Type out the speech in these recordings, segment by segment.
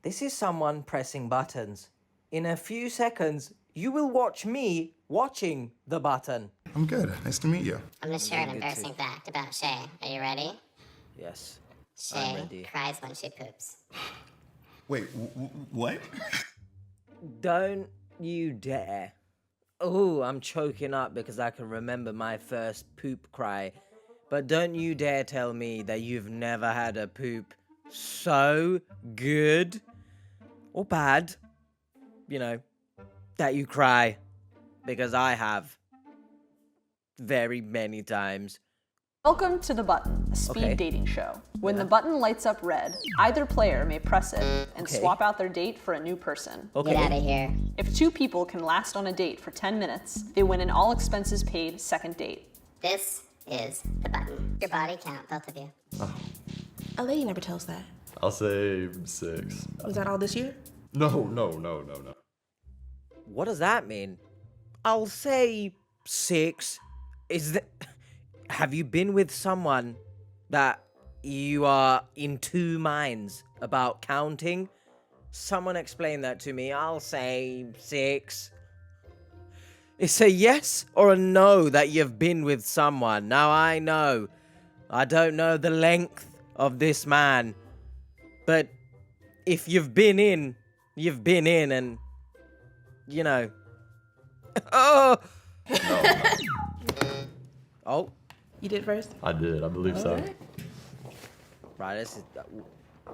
This is someone pressing buttons. In a few seconds, you will watch me watching the button. I'm good. Nice to meet you. I'm gonna share an embarrassing fact about Shay. Are you ready? Yes, I'm Shay ready. cries when she poops. Wait, what? Don't you dare. Oh, I'm choking up because I can remember my first poop cry. But don't you dare tell me that you've never had a poop so good or bad, that you cry. Because I have. Very many times. Welcome to The Button, a speed dating show. When the button lights up red, either player may press it and swap out their date for a new person. Get out of here. If two people can last on a date for 10 minutes, they win an all expenses paid second date. This is the button. Your body count, both of you. A lady never tells that. I'll say 6. Was that all this year? No. What does that mean? I'll say 6. Have you been with someone that you are in two minds about counting? Someone explain that to me. I'll say 6. It's a yes or a no that you've been with someone. Now I know. I don't know the length of this man. But if you've been in, you've been in and, Oh! No. Oh. You did first? I did. I believe so. Right, this is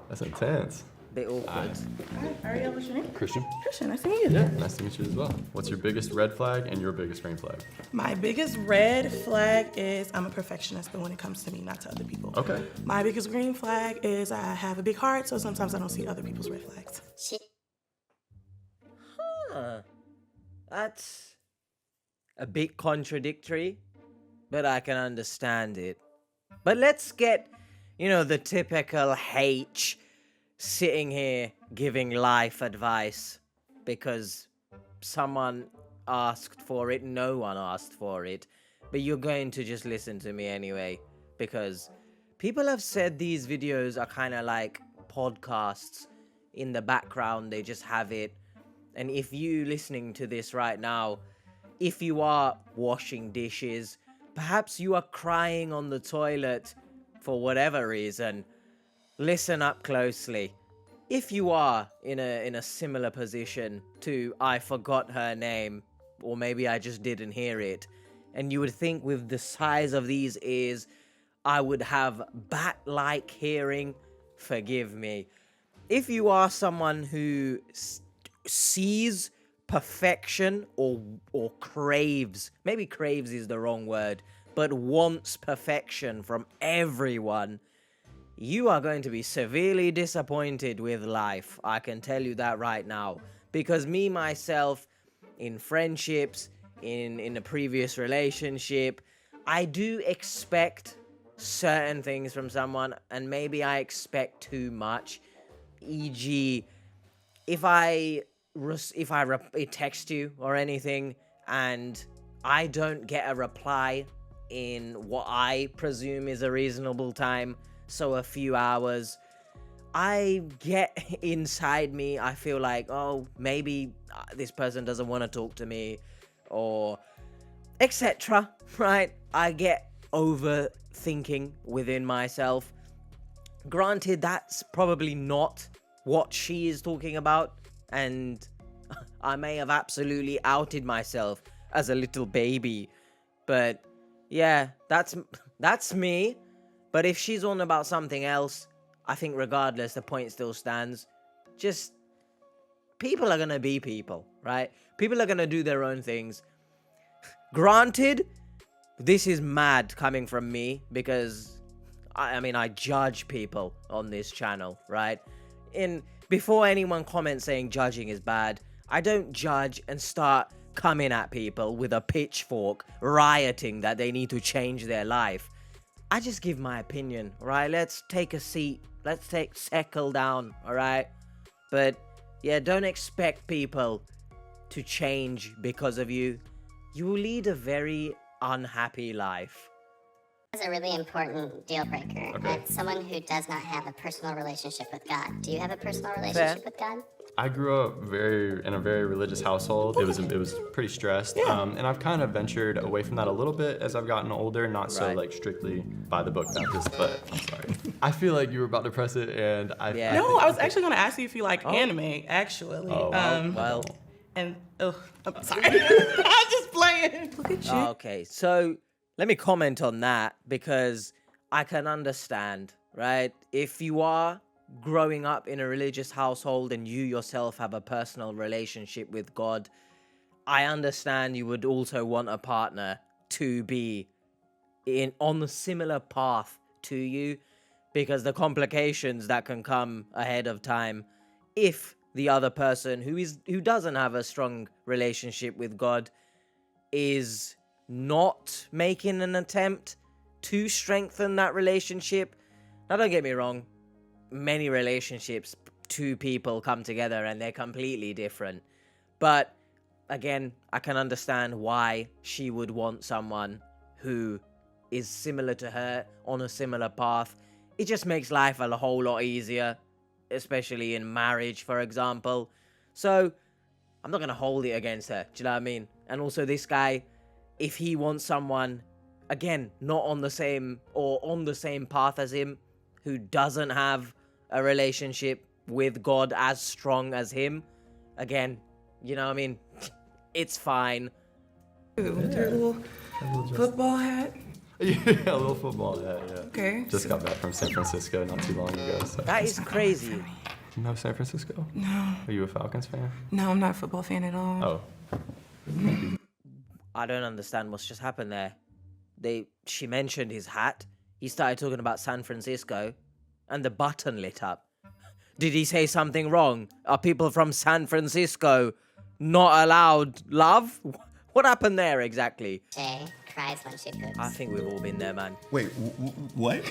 That's intense. a bit awkward. All right, Ariel, what's your name? Christian? Christian, nice to meet you. Yeah, nice to meet you as well. What's your biggest red flag and your biggest green flag? My biggest red flag is I'm a perfectionist, but when it comes to me, not to other people. Okay. My biggest green flag is I have a big heart, so sometimes I don't see other people's red flags. Huh. That's a bit contradictory, but I can understand it. But let's get, the typical H sitting here giving life advice because someone asked for it, no one asked for it, but you're going to just listen to me anyway because people have said these videos are kind of like podcasts in the background, they just have it. And if you listening to this right now, if you are washing dishes, perhaps you are crying on the toilet for whatever reason, listen up closely. If you are in a similar position to I forgot her name, or maybe I just didn't hear it, and you would think with the size of these ears, I would have bat-like hearing, forgive me. If you are someone who sees perfection or craves, maybe craves is the wrong word, but wants perfection from everyone, you are going to be severely disappointed with life. I can tell you that right now. Because me, myself, in friendships, in a previous relationship, I do expect certain things from someone, and maybe I expect too much. E.g., if I text you or anything and I don't get a reply in what I presume is a reasonable time, so a few hours, I get inside me, I feel like, oh, maybe this person doesn't want to talk to me, or etc., right? I get overthinking within myself. Granted, that's probably not what she is talking about, and I may have absolutely outed myself as a little baby, but yeah, that's me. But if she's on about something else, I think regardless, the point still stands. Just, people are gonna be people, right? People are gonna do their own things. Granted, this is mad coming from me because, I judge people on this channel, right? Before anyone comments saying judging is bad, I don't judge and start coming at people with a pitchfork, rioting that they need to change their life. I just give my opinion, right? Let's take a seat. Let's settle down, alright? But, yeah, don't expect people to change because of you. You will lead a very unhappy life. This is a really important deal breaker. Okay. It's someone who does not have a personal relationship with God. Do you have a personal relationship with God? I grew up in a very religious household. It was pretty stressed, and I've kind of ventured away from that a little bit as I've gotten older. Not so Right. like strictly by the book Baptist, but I'm sorry. I feel like you were about to press it, and Yeah. No, I was actually going to ask you if you like anime, actually. Oh, Well, And, I'm sorry. I'm just playing. Look at you. okay, so let me comment on that because I can understand, right? If you are growing up in a religious household and you yourself have a personal relationship with God, I understand you would also want a partner to be on the similar path to you, because the complications that can come ahead of time if the other person who doesn't have a strong relationship with God is not making an attempt to strengthen that relationship. Now, don't get me wrong, many relationships, two people come together and they're completely different. But again, I can understand why she would want someone who is similar to her, on a similar path. It just makes life a whole lot easier, especially in marriage, for example. So I'm not going to hold it against her. Do you know what I mean? And also this guy, if he wants someone, again, not on the same or on the same path as him, who doesn't have a relationship with God as strong as him, again, you know what I mean? It's fine. With your little football hat. Yeah, a little football. Yeah. Okay. Just got back from San Francisco not too long ago. So. That is crazy. No San Francisco? No. Are you a Falcons fan? No, I'm not a football fan at all. Oh. I don't understand what's just happened there. She mentioned his hat. He started talking about San Francisco, and the button lit up. Did he say something wrong? Are people from San Francisco not allowed love? What happened there exactly? Shay cries when she poops. I think we've all been there, man. Wait, what?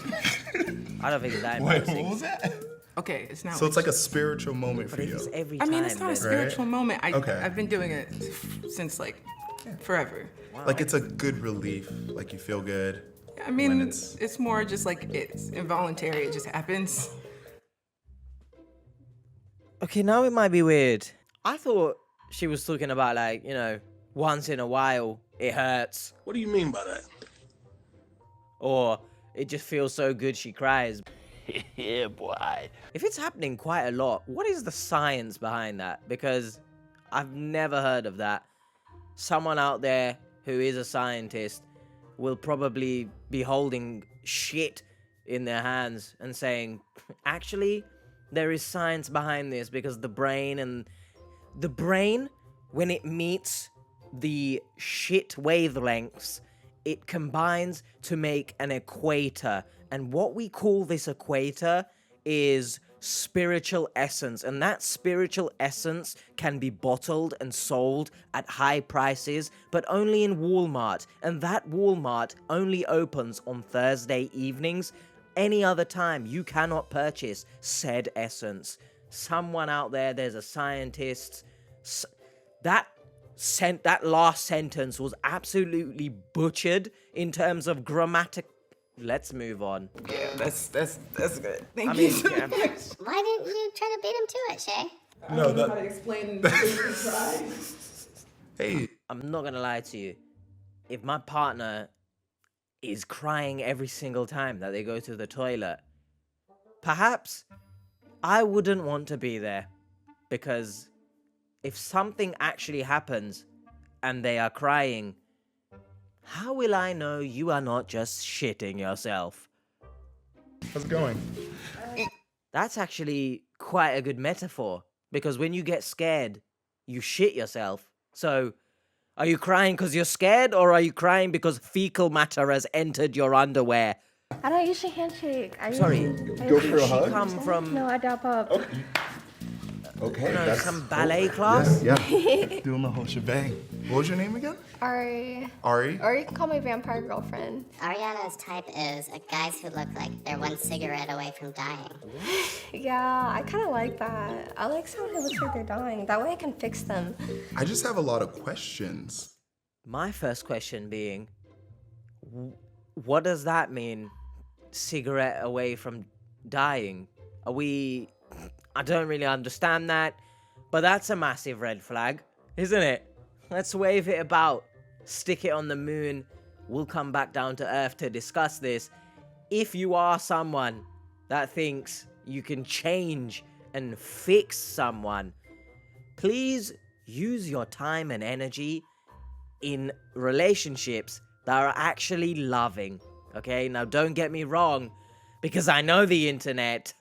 I don't think it's that Wait, embarrassing. what was that? Okay, it's not. So it's like a spiritual moment But for if you. it's every I time, mean, it's not a then- spiritual moment. Okay. I've been doing it since like forever. Like it's a good relief. Like you feel good. I mean, When it's more just like it's involuntary. It just happens. Okay, now it might be weird. I thought she was talking about, like, once in a while it hurts, What do you mean by that? or it just feels so good she cries. Yeah, boy. If it's happening quite a lot, what is the science behind that? Because I've never heard of that. Someone out there who is a scientist will probably be holding shit in their hands and saying, actually, there is science behind this, because the brain, when it meets the shit wavelengths, it combines to make an equator. And what we call this equator is spiritual essence. And that spiritual essence can be bottled and sold at high prices, but only in Walmart. And that Walmart only opens on Thursday evenings. Any other time, you cannot purchase said essence. Someone out there's a scientist. That last sentence was absolutely butchered in terms of grammatic. Let's move on. Yeah, that's good. Thank I you mean, so yeah. much. Why didn't you try to beat him to it, Shay? I don't know how to explain the cry. Hey, I'm not gonna lie to you. If my partner is crying every single time that they go to the toilet, perhaps I wouldn't want to be there. Because if something actually happens and they are crying, how will I know you are not just shitting yourself? how's it going? That's actually quite a good metaphor. Because when you get scared, you shit yourself. So, are you crying because you're scared, or are you crying because fecal matter has entered your underwear? I don't usually handshake. Sorry, Go for a she hug? come from No, I dap up. Okay. some ballet class? Yeah. Doing the whole shebang. What was your name again? Ari. Ari? Or you can call me vampire girlfriend. Ariana's type is guys who look like they're one cigarette away from dying. Yeah, I kind of like that. I like someone who looks like they're dying. That way I can fix them. I just have a lot of questions. My first question being, what does that mean? Cigarette away from dying? I don't really understand that, but that's a massive red flag, isn't it? Let's wave it about, stick it on the moon. We'll come back down to Earth to discuss this. If you are someone that thinks you can change and fix someone, please use your time and energy in relationships that are actually loving. Okay, now don't get me wrong, because I know the internet.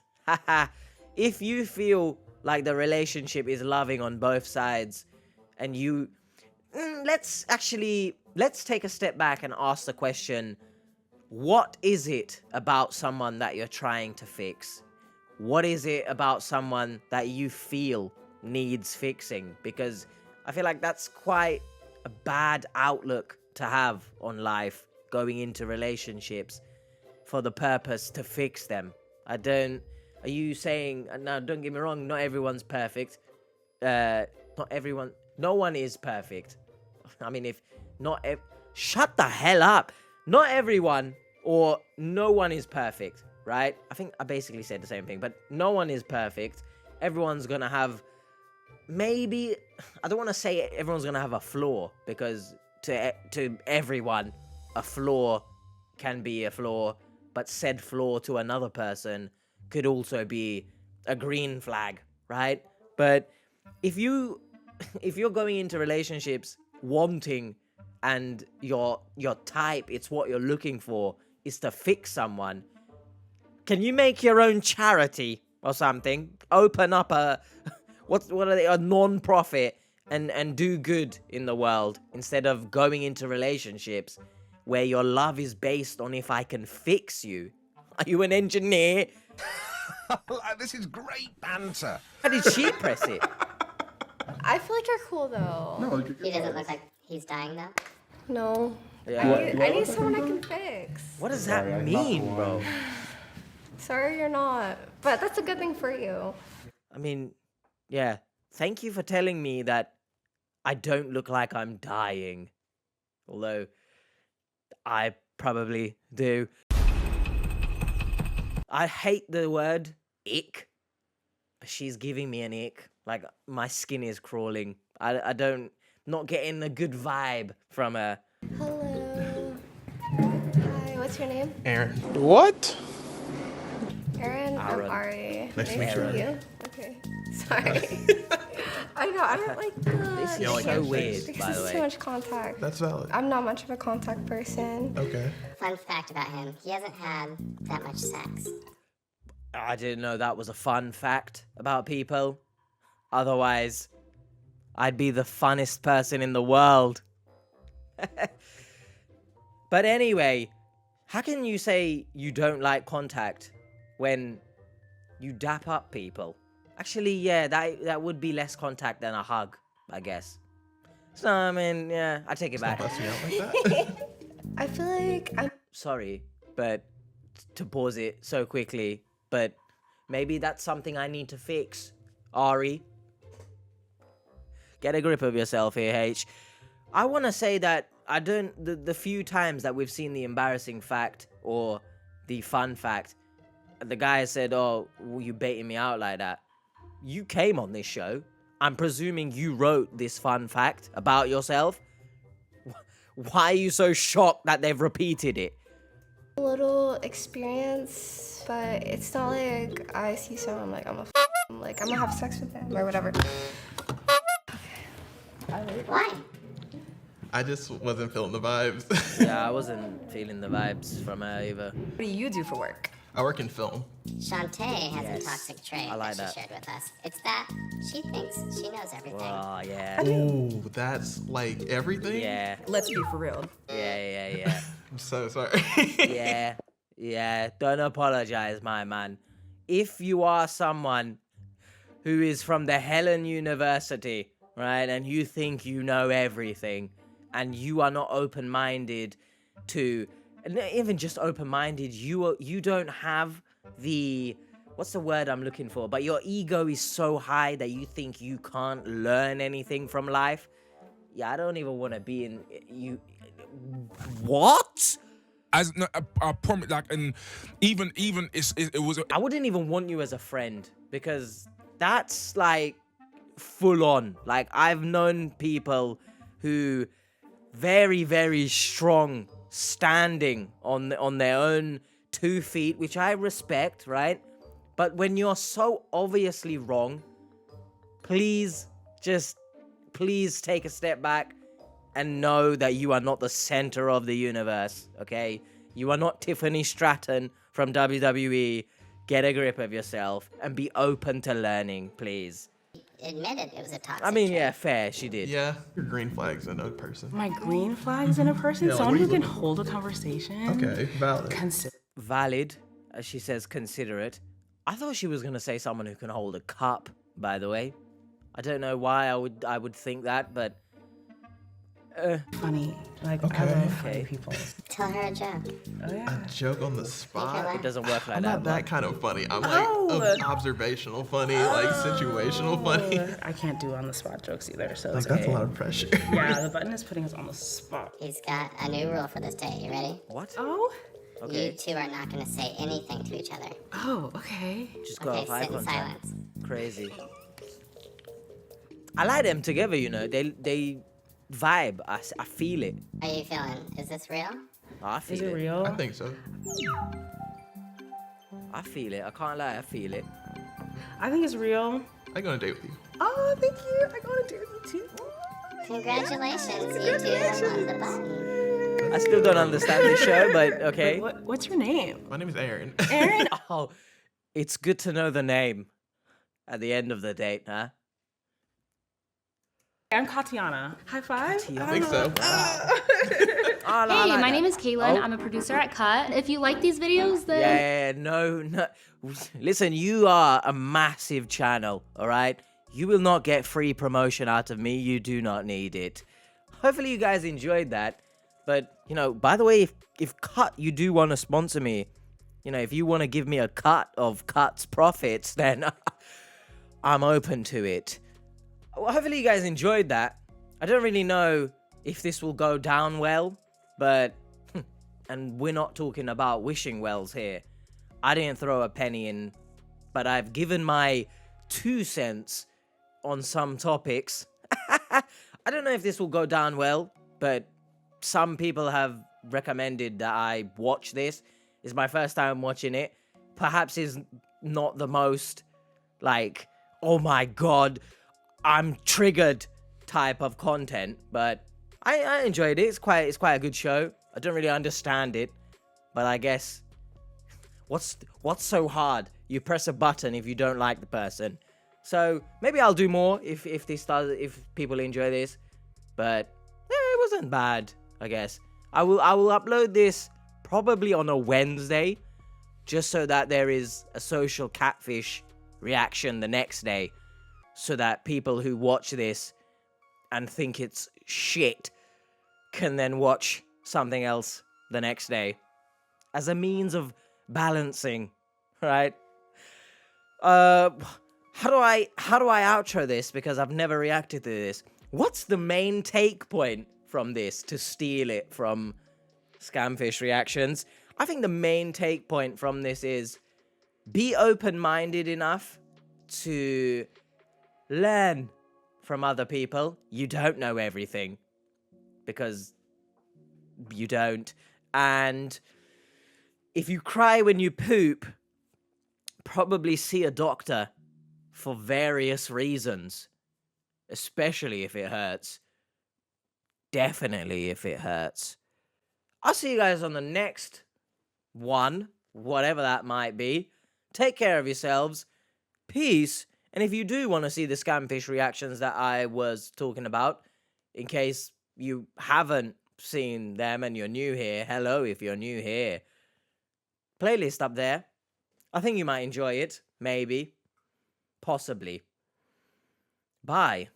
If you feel like the relationship is loving on both sides, and you... let's take a step back and ask the question, what is it about someone that you're trying to fix? What is it about someone that you feel needs fixing? Because I feel like that's quite a bad outlook to have on life, going into relationships for the purpose to fix them. Are you saying, now don't get me wrong, not everyone's perfect. No one is perfect. I mean, shut the hell up. Not everyone or no one is perfect, right? I think I basically said the same thing, but no one is perfect. Everyone's gonna have, maybe, I don't want to say everyone's gonna have a flaw, because to everyone, a flaw can be a flaw, but said flaw to another person could also be a green flag, right? But if you're going into relationships wanting, and your type, it's what you're looking for, is to fix someone, can you make your own charity or something? Open up a a non-profit and do good in the world, instead of going into relationships where your love is based on if I can fix you. Are you an engineer? This is great banter. How did she press it? I feel like you're cool though. No, He doesn't look like he's dying though. No. Yeah. I need someone I can fix. What does that mean, bro? Sorry, you're not. But that's a good thing for you. I mean, yeah. Thank you for telling me that I don't look like I'm dying. Although, I probably do. I hate the word ick. She's giving me an ick. Like, my skin is crawling. Not getting a good vibe from her. Hello. Hi, what's your name? Aaron. What? Aaron, I'm Aaron. Ari. Nice to meet you, Aaron. you. Okay. Sorry. I know, I don't like the... This is so weird, because by the it's way. too much contact. That's valid. I'm not much of a contact person. Okay. Fun fact about him, he hasn't had that much sex. I didn't know that was a fun fact about people. Otherwise, I'd be the funnest person in the world. But anyway, how can you say you don't like contact when you dap up people? Actually, yeah, that would be less contact than a hug, I guess. So, I mean, yeah, I take it back. Bust me out like that. I feel like I'm... Sorry, but to pause it so quickly, but maybe that's something I need to fix. Ari, get a grip of yourself here, H. I want to say that the few times that we've seen the embarrassing fact or the fun fact, the guy said, oh, well, you baiting me out like that. You came on this show. I'm presuming you wrote this fun fact about yourself. Why are you so shocked that they've repeated it? a little experience, but it's not like I see someone like I'm gonna have sex with them or whatever. Why? I just wasn't feeling the vibes. Yeah, I wasn't feeling the vibes from her either. What do you do for work? I work in film. Shantae has Yes, a toxic trait I like that that. she shared with us. It's that she thinks she knows everything. Oh, yeah. Ooh, that's like everything? Yeah, Let's be for real. yeah. I'm so sorry. Yeah. Don't apologize, my man. If you are someone who is from the Helen University, right, and you think you know everything, and you are not open-minded to, and not even just open-minded, you don't have the, what's the word I'm looking for? But your ego is so high that you think you can't learn anything from life. Yeah, I don't even want to be in you. What? I promise, like, and even it was. I wouldn't even want you as a friend because that's like full on. Like I've known people who very, very strong standing on their own 2 feet, which I respect, right? But when you're so obviously wrong, please take a step back and know that you are not the center of the universe, okay? You are not Tiffany Stratton from WWE. Get a grip of yourself and be open to learning, please. Admitted it was a toxic I mean, trait. yeah, fair, she did. Yeah, your green flag's in a person. My green flags in a person? Yeah, like, Someone what who are you can looking hold a conversation. Okay, valid. Valid, as she says, considerate. I thought she was gonna say someone who can hold a cup, by the way. I don't know why I would think that, but Funny. Like, I Okay. love funny people. Tell her a joke. Oh, yeah. A joke on the spot. it doesn't work like I'm that. not that kind of funny. I'm like observational funny, like situational funny. I can't do on the spot jokes either, so Like it's that's okay. a lot of pressure. Yeah, the button is putting us on the spot. He's got a new rule for this day. You ready? What? Oh? Okay. You two are not going to say anything to each other. Oh, okay. Just go Okay, off eye sit in contact. silence. Crazy. I like them together, you know. They vibe. I feel it. How are you feeling? Is this real? I feel Is it real? I think so. I feel it. I can't lie. I feel it. I think it's real. I go on a date with you. Oh, thank you. I got to do it too. Congratulations, you two have won the button. I still don't understand the show, but okay. What's your name? My name is Aaron. Aaron? Oh, it's good to know the name at the end of the date, huh? I'm Katiana. High five? I think so. Oh, no, I Hey, like my that. name is Kaylin. Oh. I'm a producer at Cut. If you like these videos, then Yeah, no. Listen, you are a massive channel, all right? You will not get free promotion out of me. You do not need it. Hopefully you guys enjoyed that. But, you know, by the way, if Cut, you do want to sponsor me, you know, if you want to give me a cut of Cut's profits, then I'm open to it. Well, hopefully you guys enjoyed that. I don't really know if this will go down well, but... and we're not talking about wishing wells here. I didn't throw a penny in, but I've given my 2 cents on some topics. I don't know if this will go down well, but some people have recommended that I watch this. It's my first time watching it. Perhaps it's not the most, like, oh my god, I'm triggered type of content, but I enjoyed it. It's quite a good show. I don't really understand it, but I guess what's so hard? You press a button if you don't like the person. So maybe I'll do more if people enjoy this, but it wasn't bad. I guess I will upload this probably on a Wednesday, just so that there is a social catfish reaction the next day, so that people who watch this and think it's shit can then watch something else the next day as a means of balancing, right? How do I outro this, because I've never reacted to this? What's the main take point from this, to steal it from Scamfish Reactions? I think the main take point from this is be open-minded enough to learn from other people. You don't know everything, because you don't. And if you cry when you poop, probably see a doctor for various reasons, especially if it hurts. Definitely if it hurts. I'll see you guys on the next one, whatever that might be. Take care of yourselves. Peace. And if you do want to see the Scamfish reactions that I was talking about, in case you haven't seen them and you're new here, hello if you're new here. Playlist up there. I think you might enjoy it. Maybe. Possibly. Bye.